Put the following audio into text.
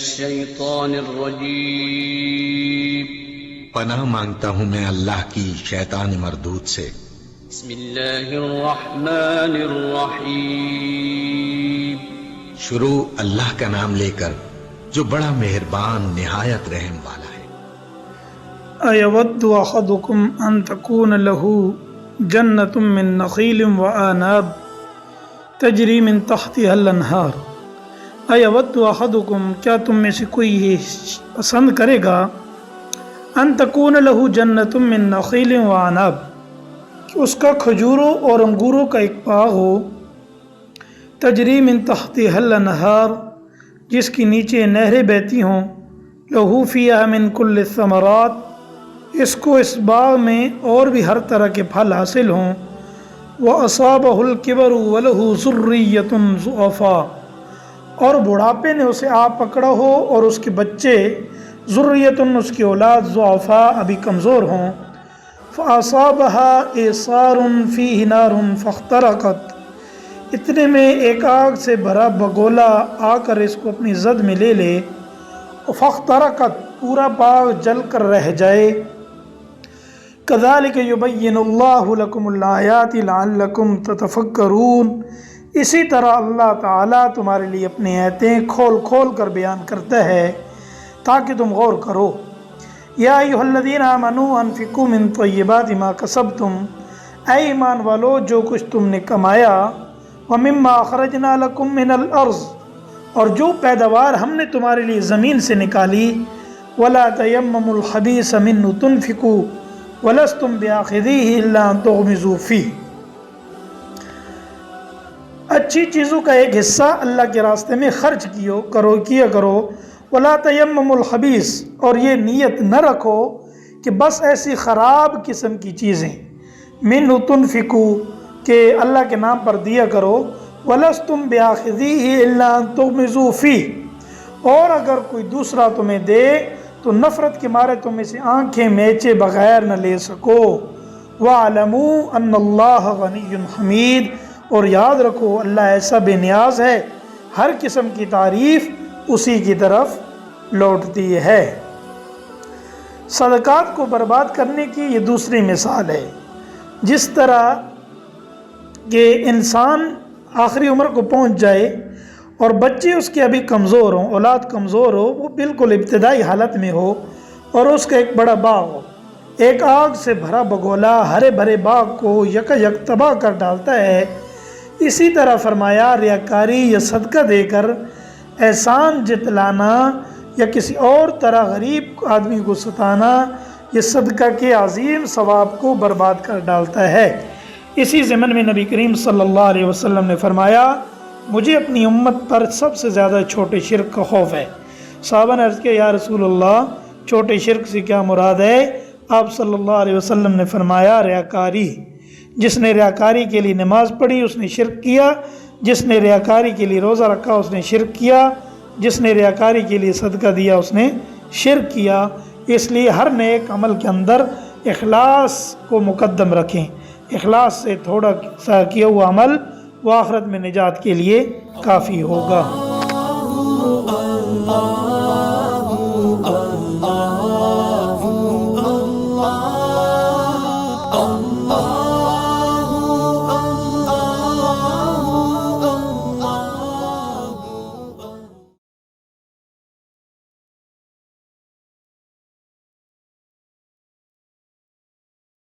الشيطان الرجيم پناہ مانگتا ہوں میں اللہ کی شیطان مردود سے۔ بسم اللہ الرحمن الرحیم شروع اللہ کا نام لے کر جو بڑا مہربان نہایت رحم والا ہے۔ أَيَوَدُّ أَحَدُكُمْ أَن تَكُونَ لَهُ جَنَّةٌ مِّن نَخِيلٍ وَأَعْنَابٍ تَجْرِي مِن تَحْتِهَا الْأَنْهَارُ أَيَوَدُّ أَحَدُكُمْ کیا تم میں سے کوئی یہ پسند کرے گا أَن تَكُونَ لَهُ جَنَّةٌ مِّن نَخِيلٍ وَأَعْنَابٍ کہ اس کا کھجوروں اور انگوروں کا ایک باغ ہو، تجری من تحتها الانہار جس کی نیچے نہریں بہتی ہوں، لہو فیہا من کل الثمرات اس کو اس باغ میں اور بھی ہر طرح کے پھل حاصل ہوں، وَأَصَابَهُ الْكِبَرُ وَلَهُ ذُرِّيَّةٌ ضُعَفَاء اور بڑھاپے نے اسے آ پکڑا ہو اور اس کے بچے ذُرِّيَّةٌ اس کی اولاد ضعفاء ابھی کمزور ہوں، فَأَصَابَهَا إِعْصَارٌ فِيهِ نَارٌ فَاخْتَرَقَتْ اتنے میں ایک آگ سے بھرا بگولا آ کر اس کو اپنی زد میں لے لے، فَاخْتَرَقَتْ پورا باغ جل کر رہ جائے۔ كَذَلِكَ يُبَيِّنُ اللَّهُ لَكُمُ الْآيَاتِ لَعَلَّكُمْ تَتَفَكَّرُونَ اسی طرح اللہ تعالیٰ تمہارے لیے اپنی آیتیں کھول کھول کر بیان کرتا ہے تاکہ تم غور کرو۔ یا ایھا الذین آمنوا انفقوا من طیبات ما کسبتم اے ایمان والو جو کچھ تم نے کمایا، ومما اخرجنا لکم من الارض اور جو پیداوار ہم نے تمہارے لیے زمین سے نکالی، ولا تیمموا الخبیث منہ تنفقوا ولستم بآخذیہ الا ان تغمضوا فیہ اچھی چیزوں کا ایک حصہ اللہ کے راستے میں خرچ کیا کرو، ولا تیمموا الخبیث اور یہ نیت نہ رکھو کہ بس ایسی خراب قسم کی چیزیں، منہ تنفقوا کہ اللہ کے نام پر دیا کرو، وَلَسْتُمْ بِآخِذِيهِ إِلَّا أَن تُغْمِضُوا فِيهِ اور اگر کوئی دوسرا تمہیں دے تو نفرت کے مارے تم اسے آنکھیں میچے بغیر نہ لے سکو۔ وَاعْلَمُوا أَنَّ اللَّهَ غَنِيٌّ حَمِيدٌ اور یاد رکھو اللہ ایسا بے نیاز ہے، ہر قسم کی تعریف اسی کی طرف لوٹتی ہے۔ صدقات کو برباد کرنے کی یہ دوسری مثال ہے۔ جس طرح کہ انسان آخری عمر کو پہنچ جائے اور بچے اس کے ابھی کمزور ہوں، اولاد کمزور ہو، وہ بالکل ابتدائی حالت میں ہو اور اس کا ایک بڑا باغ ہو، ایک آگ سے بھرا بگولا ہرے بھرے باغ کو یکا یک تباہ کر ڈالتا ہے، اسی طرح فرمایا ریاکاری یا صدقہ دے کر احسان جتلانا یا کسی اور طرح غریب آدمی کو ستانا یہ صدقہ کے عظیم ثواب کو برباد کر ڈالتا ہے۔ اسی ضمن میں نبی کریم صلی اللہ علیہ وسلم نے فرمایا مجھے اپنی امت پر سب سے زیادہ چھوٹے شرک کا خوف ہے۔ صحابہ نے عرض کیا یا رسول اللہ چھوٹے شرک سے کیا مراد ہے؟ آپ صلی اللہ علیہ وسلم نے فرمایا ریاکاری، جس نے ریاکاری کے لیے نماز پڑھی اس نے شرک کیا، جس نے ریاکاری کے لیے روزہ رکھا اس نے شرک کیا، جس نے ریاکاری کے لیے صدقہ دیا اس نے شرک کیا۔ اس لیے ہر نیک عمل کے اندر اخلاص کو مقدم رکھیں، اخلاص سے تھوڑا سا کیا ہوا عمل وہ آخرت میں نجات کے لیے کافی ہوگا۔